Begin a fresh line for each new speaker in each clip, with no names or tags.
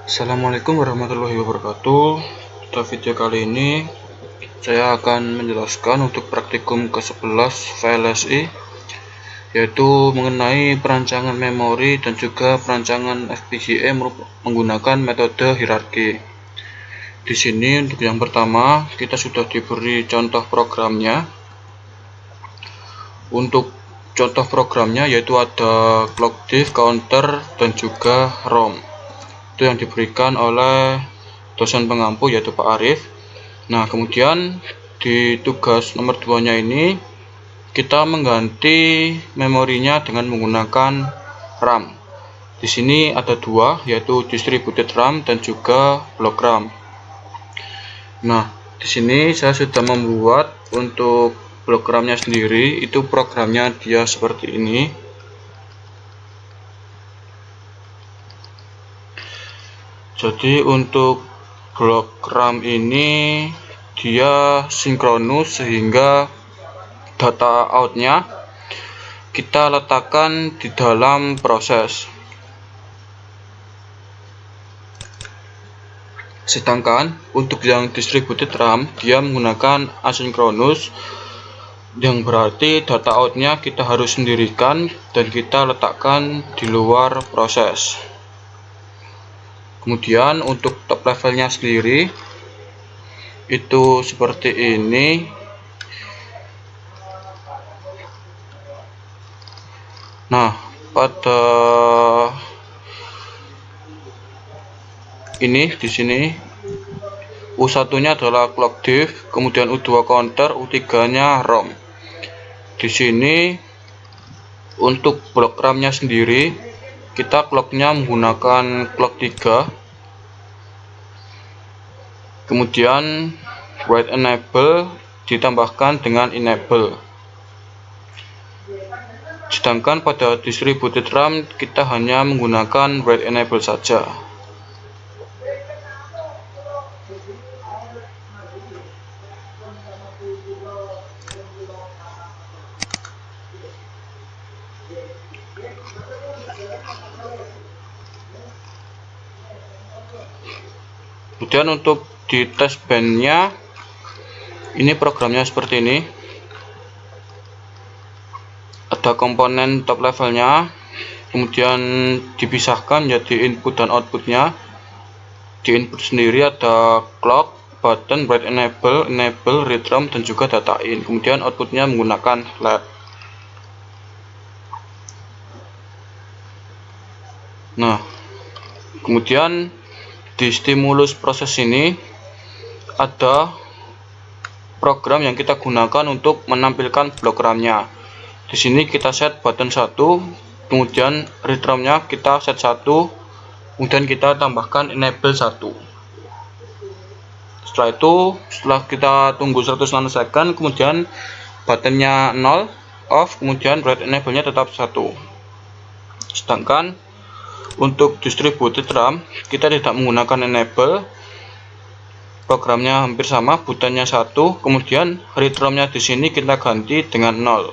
Assalamualaikum warahmatullahi wabarakatuh. Pada video kali ini saya akan menjelaskan untuk praktikum ke-11 VLSI, yaitu mengenai perancangan memori dan juga perancangan FPGA menggunakan metode hierarki. Di sini untuk yang pertama kita sudah diberi contoh programnya. Untuk contoh programnya yaitu ada clock diff, counter, dan juga ROM. Itu yang diberikan oleh dosen pengampu yaitu Pak Arif. Nah, kemudian di tugas nomor 2 nya ini kita mengganti memorinya dengan menggunakan RAM. Di sini ada dua, yaitu distributed RAM dan juga block RAM. Nah, di sini saya sudah membuat untuk block RAM-nya sendiri. Itu programnya dia seperti ini. Jadi untuk blok RAM ini dia sinkronus sehingga data outnya kita letakkan di dalam proses. Sedangkan untuk yang distributed RAM dia menggunakan asinkronus, yang berarti data outnya kita harus sendirikan dan kita letakkan di luar proses. Kemudian untuk top levelnya sendiri itu seperti ini. Nah, pada ini di sini U1-nya adalah clock diff, kemudian U2 counter, U3-nya ROM. Di sini untuk blok RAM-nya sendiri kita clock-nya menggunakan clock 3. Kemudian write enable ditambahkan dengan enable. Sedangkan pada distributed RAM kita hanya menggunakan write enable saja. Kemudian untuk di test bench-nya ini programnya seperti ini. Ada komponen top levelnya, kemudian dipisahkan jadi input dan outputnya. Di input sendiri ada clock, button, write enable, read RAM, dan juga data in. Kemudian outputnya menggunakan LED. Nah, kemudian di stimulus proses ini ada program yang kita gunakan untuk menampilkan blok RAM-nya. Di sini kita set button 1, kemudian read RAM-nya kita set 1, kemudian kita tambahkan enable 1. Setelah itu, setelah kita tunggu 100 nanosecond, kemudian buttonnya 0 off, kemudian write enable-nya tetap 1. Sedangkan untuk distributed RAM kita tidak menggunakan enable, programnya hampir sama, buttonnya 1, kemudian read RAM-nya di sini kita ganti dengan 0.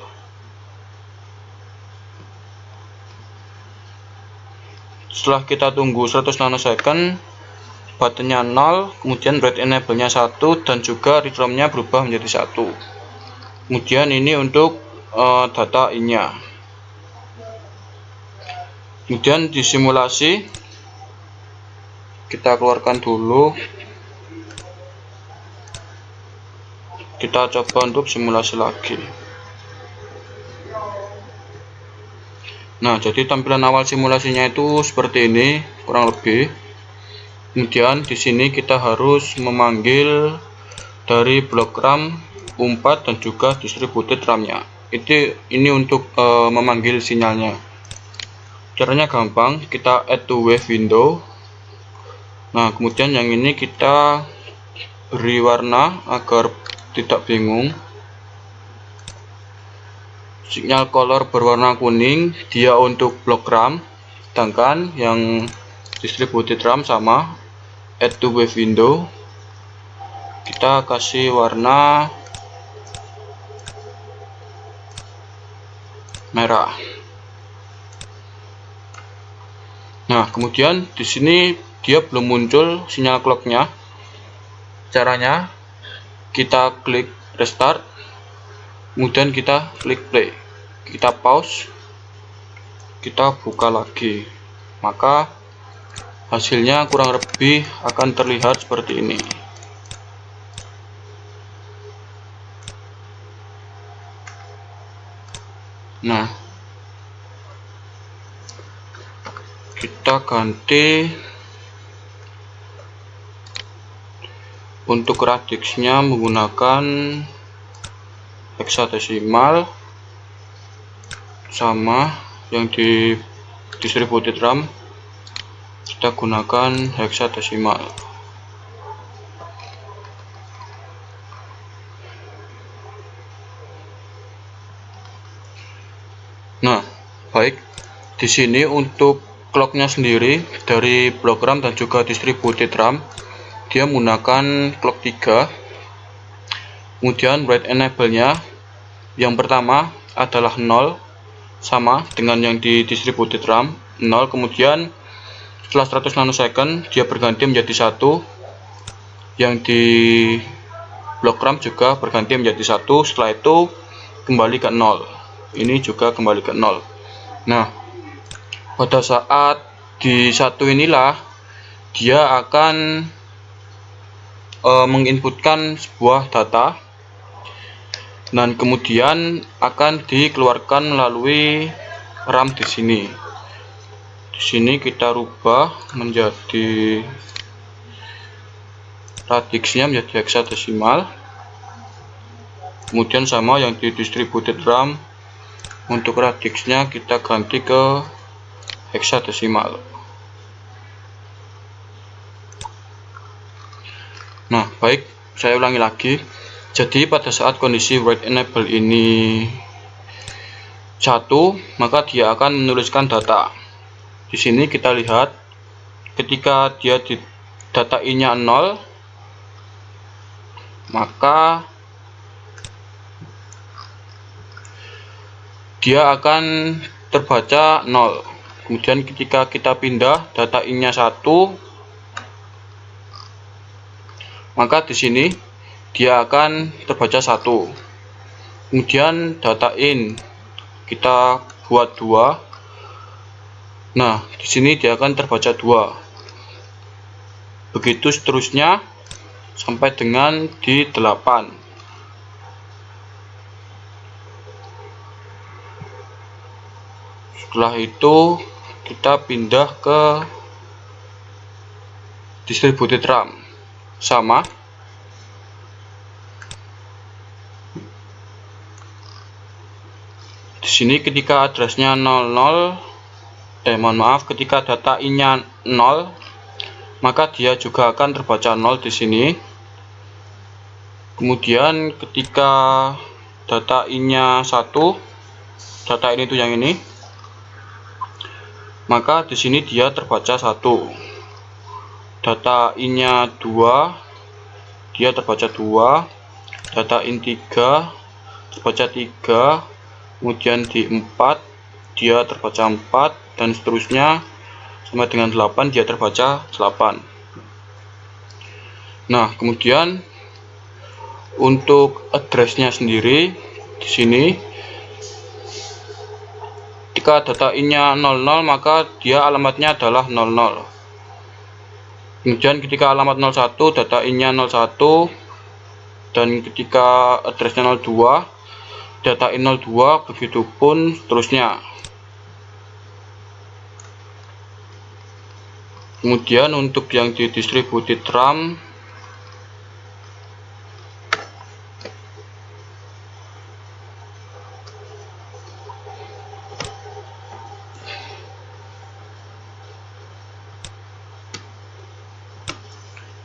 Setelah kita tunggu 100 nanosecond, buttonnya 0, kemudian write enable-nya 1, dan juga read RAM-nya berubah menjadi 1. Kemudian ini untuk data in-nya. Kemudian di simulasi kita keluarkan dulu, kita coba untuk simulasi lagi. Nah, jadi tampilan awal simulasinya itu seperti ini kurang lebih. Kemudian di sini kita harus memanggil dari blok RAM, U4, dan juga distributed RAM-nya. Ini untuk memanggil sinyalnya. Caranya gampang, kita add to wave window. Nah, kemudian yang ini kita beri warna agar tidak bingung. Sinyal color berwarna kuning dia untuk blok RAM, sedangkan yang distributed RAM sama, add to wave window, kita kasih warna merah. Nah, kemudian di sini dia belum muncul sinyal clocknya. Caranya kita klik restart, kemudian kita klik play, kita pause, kita buka lagi, maka hasilnya kurang lebih akan terlihat seperti ini. Nah, kita ganti untuk radiksnya menggunakan hexadesimal, sama yang di distributed RAM kita gunakan hexadesimal. Nah, baik, di sini untuk clocknya sendiri dari blok RAM dan juga distributed RAM, dia menggunakan clock 3. Kemudian write enable-nya yang pertama adalah 0, sama dengan yang di distributed RAM, 0. Kemudian setelah 100 nanosecond dia berganti menjadi 1. Yang di blok RAM juga berganti menjadi 1. Setelah itu kembali ke 0. Ini juga kembali ke 0. Nah, pada saat di 1 inilah dia akan menginputkan sebuah data dan kemudian akan dikeluarkan melalui RAM di sini. Di sini kita rubah menjadi radiksnya menjadi hexadesimal. Kemudian sama yang di distributed RAM, untuk radiksnya kita ganti ke hexadesimal. Nah, baik, saya ulangi lagi. Jadi pada saat kondisi write enable ini 1, maka dia akan menuliskan data. Di sini kita lihat ketika dia di data I-nya 0, maka dia akan terbaca 0. Kemudian ketika kita pindah data I-nya 1, maka di sini dia akan terbaca 1. Kemudian data in kita buat 2. Nah, di sini dia akan terbaca 2. Begitu seterusnya sampai dengan di 8. Setelah itu kita pindah ke distributed RAM, sama. Di sini ketika addressnya 00, ketika data I-nya 0, maka dia juga akan terbaca 0 di sini. Kemudian ketika data I-nya 1, data ini itu yang ini, maka di sini dia terbaca 1. Data I-nya 2, dia terbaca 2. Data in 3 terbaca 3. Kemudian di 4 dia terbaca 4, dan seterusnya sampai dengan 8 dia terbaca 8. Nah, kemudian untuk addressnya sendiri di sini, jika data I-nya 00, maka dia alamatnya adalah 00. Kemudian ketika alamat 01, data I-nya 01, dan ketika addressnya 02, data I 02, begitupun seterusnya. Kemudian untuk yang di distributed RAM,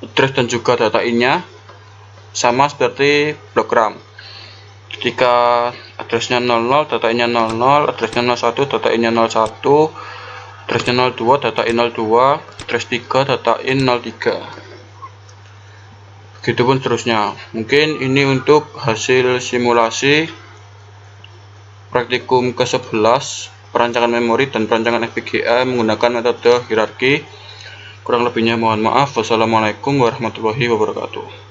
address dan juga data I-nya sama seperti blok RAM. Ketika addressnya 00, data I-nya 00, addressnya 01, data I-nya 01, addressnya 02, data I 02, address 3, data I 03. Begitupun seterusnya. Mungkin ini untuk hasil simulasi praktikum ke-11 perancangan memori dan perancangan FPGA menggunakan metode hierarki. Kurang lebihnya mohon maaf. Wassalamualaikum warahmatullahi wabarakatuh.